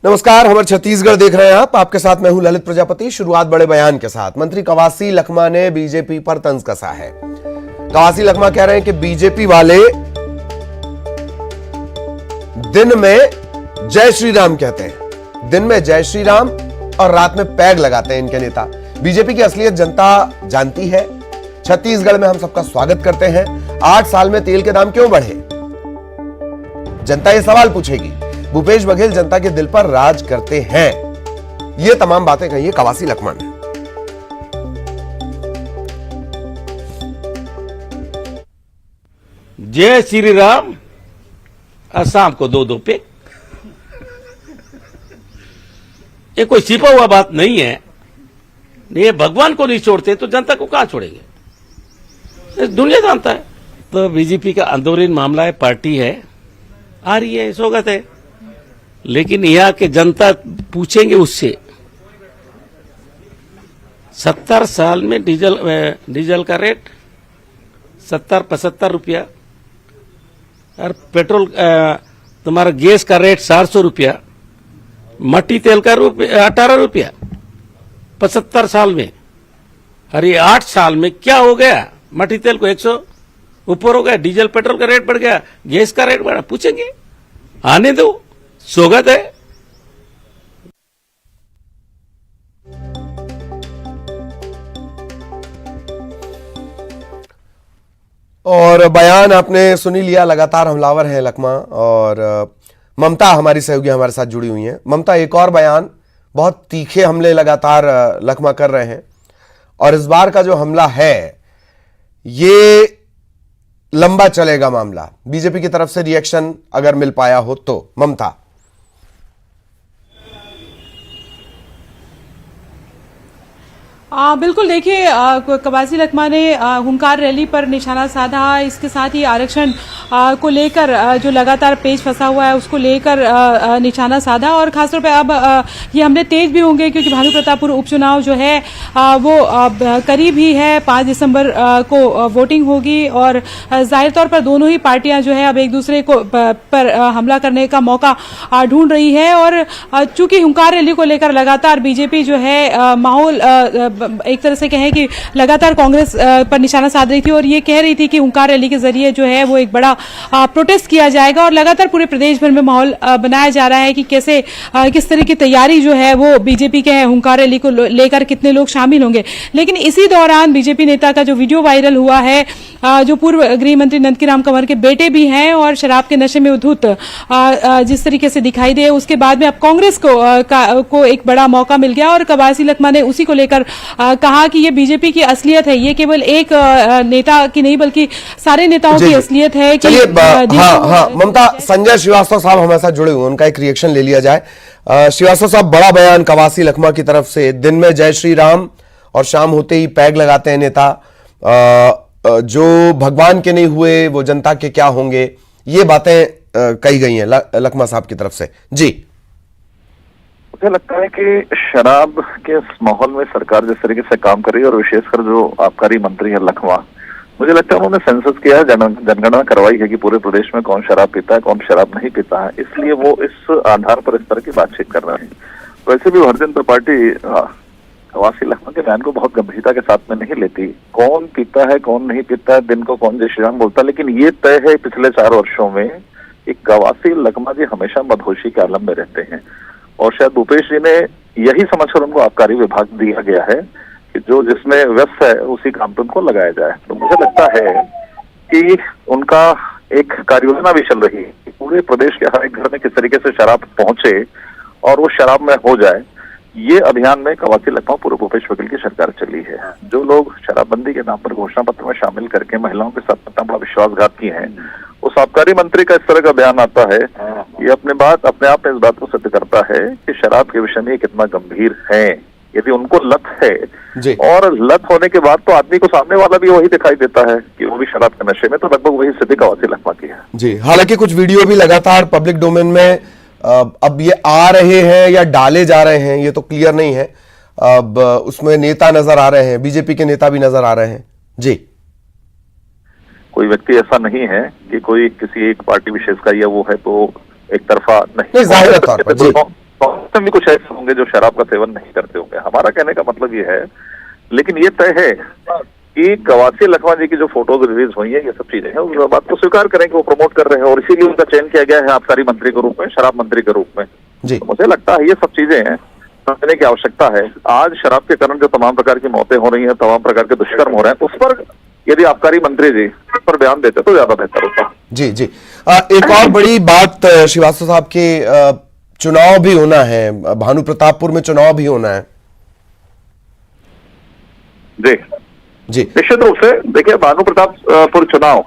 नमस्कार, हमारे छत्तीसगढ़ देख रहे हैं आप। आपके साथ मैं हूं ललित प्रजापति। शुरुआत बड़े बयान के साथ। मंत्री कवासी लखमा ने बीजेपी पर तंज कसा है। कवासी लखमा कह रहे हैं कि बीजेपी वाले दिन में जय श्री राम कहते हैं, दिन में जय श्री राम और रात में पैग लगाते हैं इनके नेता। बीजेपी की असलियत जनता जानती है। छत्तीसगढ़ में हम सबका स्वागत करते हैं। 8 साल में तेल के दाम क्यों बढ़े? जनता ये सवाल पूछेगी। भूपेश बघेल जनता के दिल पर राज करते हैं। ये तमाम बातें कही है कवासी लखमा ने। जय श्री राम और शाम को 2-2 पे। ये कोई छिपा हुआ बात नहीं है। ये भगवान को नहीं छोड़ते तो जनता को कहां छोड़ेंगे? दुनिया जानता है। तो बीजेपी का अंदरूनी मामला है, पार्टी है, आ रही है, स्वागत है। लेकिन यहाँ के जनता पूछेंगे उससे 70 साल में डीजल का रेट 70-75 रुपया और पेट्रोल तुम्हारा गैस का रेट 400 रुपया, मट्टी तेल का 18 रुपया 75 साल में। अरे 8 साल में क्या हो गया? मट्टी तेल को 100 ऊपर हो गया, डीजल पेट्रोल का रेट बढ़ गया, गैस का रेट बढ़ा। पूछेंगे, आने दो, स्वागत है। और बयान आपने सुनी लिया। लगातार हमलावर हैं लखमा। और ममता हमारी सहयोगी हमारे साथ जुड़ी हुई हैं। ममता, एक और बयान, बहुत तीखे हमले लगातार लखमा कर रहे हैं और इस बार का जो हमला है ये लंबा चलेगा मामला। बीजेपी की तरफ से रिएक्शन अगर मिल पाया हो तो। ममता, बिल्कुल। देखिए, कवासी लखमा ने हुंकार रैली पर निशाना साधा। इसके साथ ही आरक्षण को लेकर जो लगातार पेच फंसा हुआ है उसको लेकर निशाना साधा। और खासतौर पे अब ये हमले तेज भी होंगे क्योंकि भानु प्रतापपुर उपचुनाव जो है वो करीब ही है। 5 दिसंबर को वोटिंग होगी और जाहिर तौर पर दोनों ही पार्टियां जो है अब एक दूसरे को पर हमला करने का मौका ढूंढ रही है। और चूंकि हुंकार रैली को लेकर लगातार बीजेपी जो है माहौल एक तरह से कहें कि लगातार कांग्रेस पर निशाना साध रही थी और ये कह रही थी कि हुंकार रैली के जरिए जो है वो एक बड़ा प्रोटेस्ट किया जाएगा। और लगातार पूरे प्रदेश भर में माहौल बनाया जा रहा है कि कैसे किस तरह की तैयारी जो है वो बीजेपी के है, हुंकार रैली को लेकर कितने लोग शामिल होंगे। लेकिन इसी दौरान बीजेपी नेता का जो वीडियो वायरल हुआ है, जो पूर्व गृह मंत्री नंदकीराम कंवर के बेटे भी हैं और शराब के नशे में उधुत जिस तरीके से दिखाई दे, उसके बाद में अब कांग्रेस को एक बड़ा मौका मिल गया। और कवासी लखमा ने उसी को लेकर कहा कि ये बीजेपी की असलियत है। ये केवल एक नेता की नहीं बल्कि सारे नेताओं की असलियत है कि ममता, संजय श्रीवास्तव साहब हमारे साथ जुड़े हुए, उनका एक रिएक्शन ले लिया जाए। श्रीवास्तव साहब, बड़ा बयान कवासी लखमा की तरफ से। दिन में जय श्री राम और शाम होते ही पैग लगाते हैं नेता। जो भगवान के नहीं हुए वो जनता के क्या होंगे, ये बातें कही गई हैं लखमा साहब की तरफ से। जी, मुझे लगता है कि शराब के इस माहौल में सरकार जिस तरीके से काम कर रही है और विशेषकर जो आबकारी मंत्री है लखमा, मुझे लगता है उन्होंने सेंसस किया है, जनगणना करवाई है कि पूरे प्रदेश में कौन शराब पीता है, कौन शराब नहीं पीता है। इसलिए वो इस आधार पर इस तरह की बातचीत कर रहे हैं। वैसे भी भारतीय जनता पार्टी कवासी लखमा के बयान को बहुत गंभीरता के साथ में नहीं लेती। कौन पीता है, कौन नहीं पीता है, दिन को कौन जय श्री राम बोलता है, लेकिन ये तय है पिछले 4 वर्षों में कि कवासी लखमा जी हमेशा मदहोशी के आलम में रहते हैं। और शायद भूपेश जी ने यही समझकर उनको आबकारी विभाग दिया गया है कि जो जिसमें व्यस्त है उसी काम पर उनको लगाया जाए। तो मुझे लगता है कि उनका एक कार्ययोजना भी चल रही है कि पूरे प्रदेश के हर एक घर में किस तरीके से शराब पहुंचे और वो शराब में हो जाए। ये अभियान में कवासी लखमा पूर्व भूपेश बघेल की सरकार चली है। जो लोग शराबबंदी के नाम पर घोषणा पत्र में शामिल करके महिलाओं के साथ इतना बड़ा विश्वासघात किए हैं, उस आबकारी मंत्री का इस तरह का बयान आता है, ये अपने आप में इस बात को सिद्ध करता है कि शराब के विषय में कितना गंभीर है। यदि उनको लत है और लत होने के बाद तो आदमी को सामने वाला भी वही दिखाई देता है कि वो भी शराब के नशे में, तो लगभग वही स्थिति कवासी लखमा की है। जी, हालांकि कुछ वीडियो भी लगातार पब्लिक डोमेन में अब ये आ रहे हैं या डाले जा रहे हैं, ये तो क्लियर नहीं है। अब उसमें नेता नजर आ रहे हैं, बीजेपी के नेता भी नजर आ रहे हैं। जी, कोई व्यक्ति ऐसा नहीं है कि कोई किसी एक पार्टी विशेष का या वो है तो एक तरफा नहीं, जाहिर तौर पर भारत में भी कुछ ऐसे होंगे जो शराब का सेवन नहीं करते होंगे। हमारा कहने का मतलब ये है, लेकिन ये तय है कि कवासी लखमा जी की जो फोटोज रिलीज हुई है, ये सब चीजें हैं, उस बात को स्वीकार करें कि वो प्रमोट कर रहे हैं और इसीलिए उनका चयन किया गया है आबकारी मंत्री के रूप में, शराब मंत्री के रूप में। जी तो मुझे लगता है ये सब चीजें हैं, समझने की आवश्यकता है। आज शराब के कारण जो तमाम प्रकार की मौतें हो रही हैं, तमाम प्रकार के दुष्कर्म हो रहे हैं, उस पर यदि आबकारी मंत्री जी उस पर बयान देते तो ज्यादा बेहतर होता। जी जी। एक और बड़ी बात श्रीवास्तव साहब के, चुनाव भी होना है, भानु प्रतापपुर में चुनाव भी होना है। जी जी निश्चित रूप से देखिए, भानु प्रतापपुर चुनाव,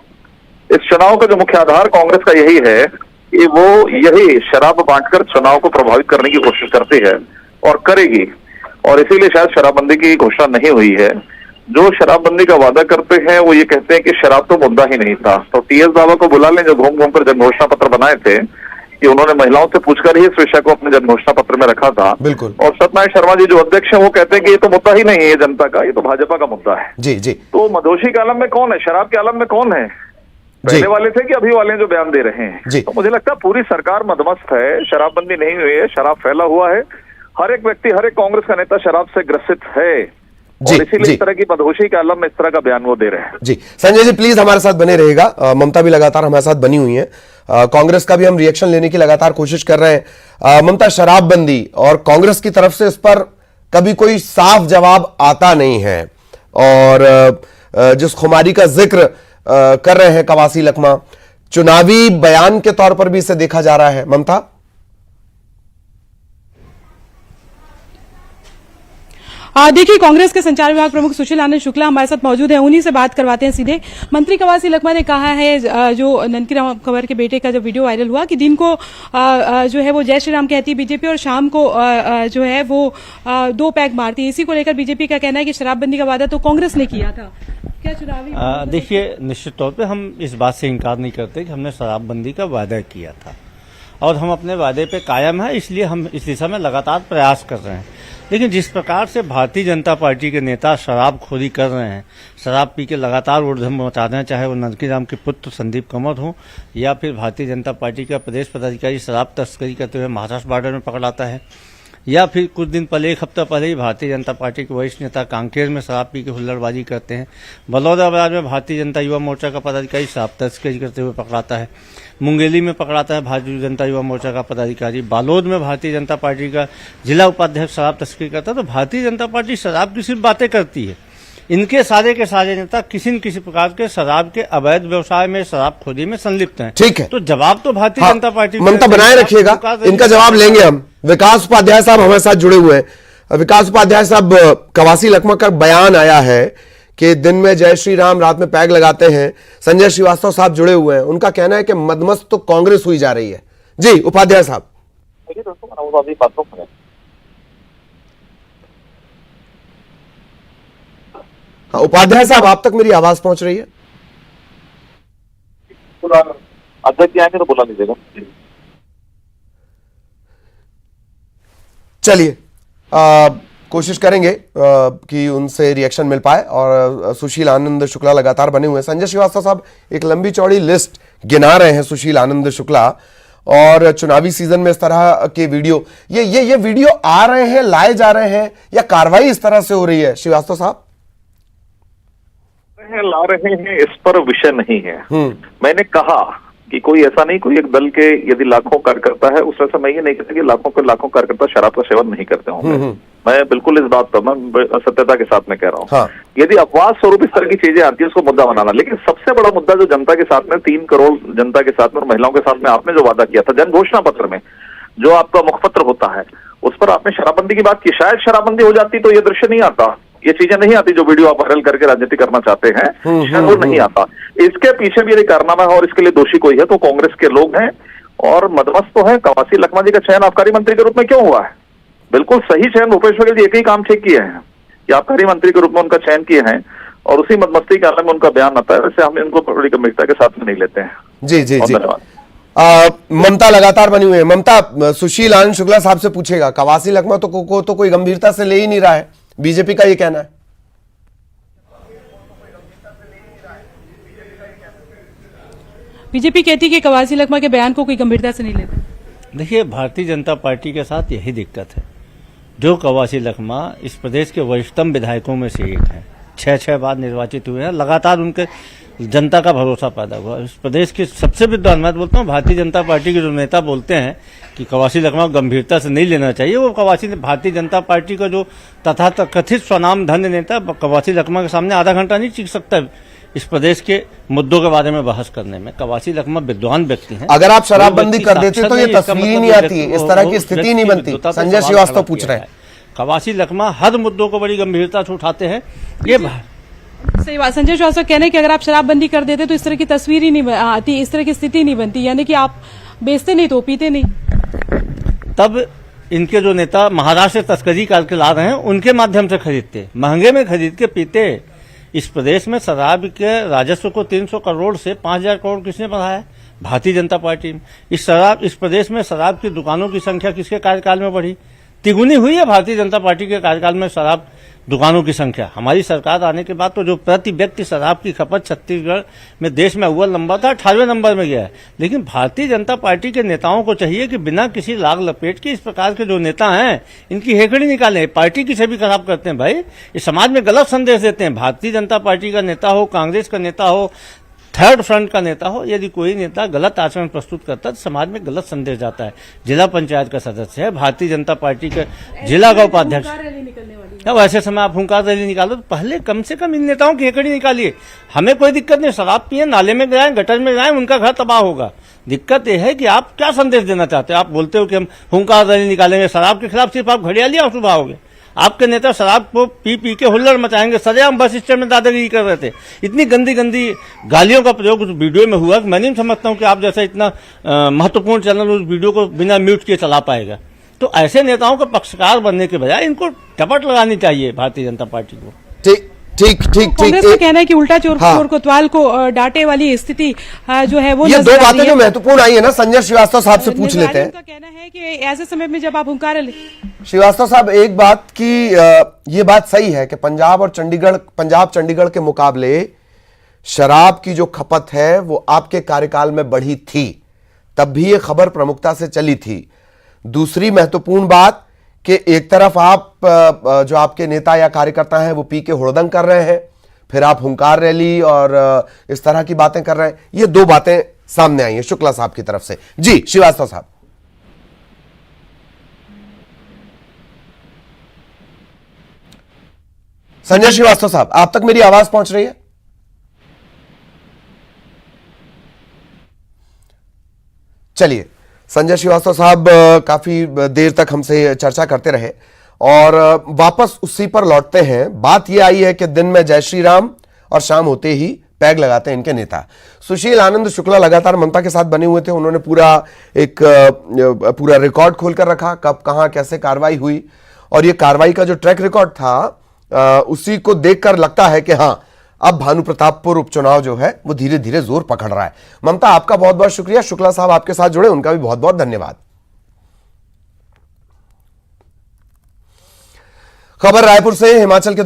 इस चुनाव का जो मुख्य आधार कांग्रेस का यही है कि वो यही शराब बांटकर चुनाव को प्रभावित करने की कोशिश करती है और करेगी, और इसीलिए शायद शराबबंदी की घोषणा नहीं हुई है। जो शराबबंदी का वादा करते हैं वो ये कहते हैं कि शराब तो मुद्दा ही नहीं था। तो टीएस बाबा को बुला लें, जो घूम घूम कर जन घोषणा पत्र बनाए थे, कि उन्होंने महिलाओं से पूछकर ही इस विषय को अपने जन घोषणा पत्र में रखा था। बिल्कुल। और सत्यनारायण शर्मा जी जो अध्यक्ष हैं वो कहते हैं कि ये तो मुद्दा ही नहीं है, ये जनता का, ये तो भाजपा का मुद्दा है। जी जी। तो मदोशी के आलम में कौन है, शराब के आलम में कौन है? पहले वाले थे कि अभी वाले जो बयान दे रहे हैं? तो मुझे लगता है पूरी सरकार मदमस्त है, शराबबंदी नहीं हुई है, शराब फैला हुआ है, हर एक व्यक्ति, हर एक कांग्रेस का नेता शराब से ग्रसित है, और इसीलिए इस तरह की मदहोशी के आलम में इस तरह का बयान वो दे रहे हैं। जी संजय जी प्लीज हमारे साथ बने रहिएगा। ममता भी लगातार हमारे साथ बनी हुई है, कांग्रेस का भी हम रिएक्शन लेने की लगातार कोशिश कर रहे हैं। ममता, शराबबंदी और कांग्रेस की तरफ से इस पर कभी कोई साफ जवाब आता नहीं है, और जिस खुमारी का जिक्र कर रहे हैं कवासी लखमा, चुनावी बयान के तौर पर भी इसे देखा जा रहा है। ममता, देखिए, कांग्रेस के संचार विभाग प्रमुख सुशील आनंद शुक्ला हमारे साथ मौजूद हैं, उन्हीं से बात करवाते हैं सीधे। मंत्री कवासी लखमा ने कहा है, जो ननकीराम कंवर के बेटे का जो वीडियो वायरल हुआ, कि दिन को जो है वो जय श्री राम कहती है बीजेपी, और शाम को जो है वो 2 पैक मारती है। इसी को लेकर बीजेपी का कहना है कि शराबबंदी का वादा तो कांग्रेस ने किया था। क्या चुनावी देखिए, निश्चित तौर पे हम इस बात से इनकार नहीं करते कि हमने शराबबंदी का वादा किया था, और हम अपने वादे पे कायम है, इसलिए हम इस दिशा में लगातार प्रयास कर रहे हैं। लेकिन जिस प्रकार से भारतीय जनता पार्टी के नेता शराबखोरी कर रहे हैं, शराब पी के लगातार उड़धम मचा रहे हैं, चाहे वो ननकीराम के पुत्र संदीप कंवर हो, या फिर भारतीय जनता पार्टी का प्रदेश पदाधिकारी शराब तस्करी करते हुए महाराष्ट्र बॉर्डर में पकड़ाता है, या फिर कुछ दिन पहले, 1 हफ्ता पहले ही भारतीय जनता पार्टी के वरिष्ठ नेता कांकेर में शराब पी के हुल्लड़बाजी करते हैं, बलौदाबाद में भारतीय जनता युवा मोर्चा का पदाधिकारी शराब तस्करी करते हुए पकड़ाता है, मुंगेली में पकड़ाता है भारतीय जनता युवा मोर्चा का पदाधिकारी, बालोद में भारतीय जनता पार्टी का जिला उपाध्यक्ष शराब तस्करी करता है। तो भारतीय जनता पार्टी शराब की सिर्फ बातें करती है, इनके सारे के सारे नेता किसी न किसी प्रकार के शराब के अवैध व्यवसाय में, शराबखोरी में संलिप्त हैं। ठीक है, तो जवाब तो भारतीय जनता पार्टी ममता बनाए रखिएगा, इनका जवाब लेंगे हम। विकास उपाध्याय साहब हमारे साथ जुड़े हुए हैं। विकास उपाध्याय साहब, कवासी लखमा का बयान आया है कि दिन में जय श्री राम, रात में पैग लगाते हैं। संजय श्रीवास्तव साहब जुड़े हुए हैं, उनका कहना है कि मदमस्त तो कांग्रेस हुई जा रही है। जी उपाध्याय साहब। हाँ उपाध्याय साहब, आप तक मेरी आवाज पहुंच रही है? अध्यक्ष आएंगे तो बुला लीजिएगा। चलिए कोशिश करेंगे कि उनसे रिएक्शन मिल पाए, और सुशील आनंद शुक्ला लगातार बने हुए हैं। संजय श्रीवास्तव साहब एक लंबी चौड़ी लिस्ट गिना रहे हैं सुशील आनंद शुक्ला, और चुनावी सीजन में इस तरह के वीडियो, ये वीडियो आ रहे हैं, लाए जा रहे हैं, या कार्रवाई इस तरह से हो रही है? श्रीवास्तव साहब ला रहे हैं, इस पर विषय नहीं है। मैंने कहा कि कोई ऐसा नहीं, कोई एक दल के यदि लाखों कार्यकर्ता है, उस वजह से मैं ये नहीं कहता कि लाखों कार्यकर्ता शराब का सेवन नहीं करते होंगे। मैं बिल्कुल इस बात पर मैं सत्यता के साथ में कह रहा हूँ। हाँ। यदि अपवाद स्वरूप इस तरह की चीजें आती है, उसको मुद्दा बनाना, लेकिन सबसे बड़ा मुद्दा जो जनता के साथ में, 3 करोड़ जनता के साथ में और महिलाओं के साथ में आपने जो वादा किया था जन घोषणा पत्र में, जो आपका मुखपत्र होता है, उस पर आपने शराबबंदी की बात की। शायद शराबबंदी हो जाती तो ये दृश्य नहीं आता, ये चीजें नहीं आती, जो वीडियो आप वायरल करके राजनीति करना चाहते हैं, शायद वो नहीं आता। इसके पीछे भी यदि कारनामा है और इसके लिए दोषी कोई है तो कांग्रेस के लोग हैं, और मदमस्त तो है। कवासी लखमा जी का चयन आबकारी मंत्री के रूप में क्यों हुआ है? बिल्कुल सही चयन, भूपेश बघेल जी एक ही काम ठीक किए हैं कि आबकारी मंत्री के रूप में उनका चयन किए हैं, और उसी मदमस्ती के आलम में उनका बयान आता है। वैसे हम इनको बड़ी गंभीरता के साथ में नहीं लेते हैं। जी जी जी। ममता लगातार बनी हुई है। ममता, सुशील आनंद शुक्ला साहब से पूछेगा, कवासी लखमा को तो कोई गंभीरता से ले ही नहीं रहा है, बीजेपी का ये कहना है। बीजेपी कहती है कि कवासी लखमा के बयान को कोई गंभीरता से नहीं लेता। देखिए, भारतीय जनता पार्टी के साथ यही दिक्कत है। जो कवासी लखमा इस प्रदेश के वरिष्ठतम विधायकों में से एक हैं, 6 बार निर्वाचित हुए हैं, लगातार उनके जनता का भरोसा पैदा हुआ। इस प्रदेश के सबसे विद्वान, मैं बोलता हूँ भारतीय जनता पार्टी के जो नेता बोलते हैं कि कवासी लखमा को गंभीरता से नहीं लेना चाहिए, वो भारतीय जनता पार्टी का जो तथाकथित स्वनाम धन्य नेता कवासी लखमा के सामने आधा घंटा नहीं टिक सकता इस प्रदेश के मुद्दों के बारे में बहस करने में। कवासी लखमा विद्वान व्यक्ति हैं। अगर आप शराबबंदी कर देते तो ये तस्वीर ही नहीं आती, इस तरह की स्थिति नहीं बनती। संजय श्रीवास्तव पूछ रहे हैं। कवासी लखमा हर मुद्दों को बड़ी गंभीरता से उठाते हैं। ये सही बात। संजय श्रीवास्तव कहने हैं कि अगर आप शराबबंदी कर देते तो इस तरह की तस्वीर ही नहीं आती, इस तरह की स्थिति नहीं बनती, यानी कि आप बेचते नहीं तो पीते नहीं। तब इनके जो नेता महाराष्ट्र से तस्करी करके ला रहे हैं, उनके माध्यम से खरीदते, महंगे में खरीद के पीते। इस प्रदेश में शराब के राजस्व को 300 करोड़ से 5000 करोड़ किसने बढ़ाया? भारतीय जनता पार्टी ने। इस प्रदेश में शराब की दुकानों की संख्या किसके कार्यकाल में बढ़ी? तिगुनी हुई है भारतीय जनता पार्टी के कार्यकाल में शराब दुकानों की संख्या। हमारी सरकार आने के बाद तो जो प्रति व्यक्ति शराब की खपत छत्तीसगढ़ में देश में अव्वल नंबर था, 18वें नंबर में गया है। लेकिन भारतीय जनता पार्टी के नेताओं को चाहिए कि बिना किसी लाग लपेट के इस प्रकार के जो नेता हैं इनकी हेकड़ी निकालें। पार्टी की छवि खराब करते हैं भाई, इस समाज में गलत संदेश देते हैं। भारतीय जनता पार्टी का नेता हो, कांग्रेस का नेता हो, थर्ड फ्रंट का नेता हो, यदि कोई नेता गलत आचरण प्रस्तुत करता है तो समाज में गलत संदेश जाता है। जिला पंचायत का सदस्य है, भारतीय जनता पार्टी के जिला का उपाध्यक्ष, अब ऐसे समय आप हुंकार रैली निकालो तो पहले कम से कम इन नेताओं की हेकड़ी निकालिए। हमें कोई दिक्कत नहीं, शराब पिए, नाले में गिराएं, गटर में गिराएं, उनका घर तबाह होगा। दिक्कत यह है कि आप क्या संदेश देना चाहते हो। आप बोलते हो कि हम हुंकार रैली निकालेंगे शराब के खिलाफ, सिर्फ आप घड़ियाली आंसू बहाओगे। आपके नेता शराब को पी पी के हुल्लड़ मचाएंगे। सरेआम बस स्टैंड में दादागिरी कर रहे थे। इतनी गंदी गंदी गालियों का प्रयोग उस वीडियो में हुआ कि मैं नहीं समझता हूं कि आप जैसा इतना महत्वपूर्ण चैनल उस वीडियो को बिना म्यूट किए चला पाएगा। तो ऐसे नेताओं का पक्षकार बनने के बजाय इनको टपट लगानी चाहिए भारतीय जनता पार्टी को। ठीक। कांग्रेस का कहना है कि उल्टा चोर कोतवाल को डांटे वाली स्थिति जो है वो ये दो बातें जो महत्वपूर्ण आई है ना, संजय श्रीवास्तव साहब से पूछ लेते हैं। उनका कहना है कि ऐसे समय में जब आप हुंकार श्रीवास्तव साहब, एक बात की ये बात सही है कि पंजाब चंडीगढ़ के मुकाबले शराब की जो खपत है वो आपके कार्यकाल में बढ़ी थी, तब भी ये खबर प्रमुखता से चली थी। दूसरी महत्वपूर्ण बात कि एक तरफ आप जो आपके नेता या कार्यकर्ता हैं वो पी के हुड़दंग कर रहे हैं, फिर आप हुंकार रैली और इस तरह की बातें कर रहे हैं। ये दो बातें सामने आई हैं शुक्ला साहब की तरफ से। जी श्रीवास्तव साहब। संजय श्रीवास्तव साहब, आप तक मेरी आवाज पहुंच रही है? चलिए, संजय श्रीवास्तव साहब काफी देर तक हमसे चर्चा करते रहे और वापस उसी पर लौटते हैं। बात यह आई है कि दिन में जय श्री राम और शाम होते ही पैग लगाते हैं इनके नेता। सुशील आनंद शुक्ला लगातार ममता के साथ बने हुए थे, उन्होंने पूरा रिकॉर्ड खोलकर रखा, कब कहां कैसे कार्रवाई हुई, और ये कार्रवाई का जो ट्रैक रिकॉर्ड था उसी को देखकर लगता है कि हां, अब भानु प्रतापपुर उपचुनाव जो है वो धीरे धीरे जोर पकड़ रहा है। ममता, आपका बहुत बहुत शुक्रिया। शुक्ला साहब आपके साथ जुड़े, उनका भी बहुत बहुत धन्यवाद। खबर रायपुर से, हिमाचल के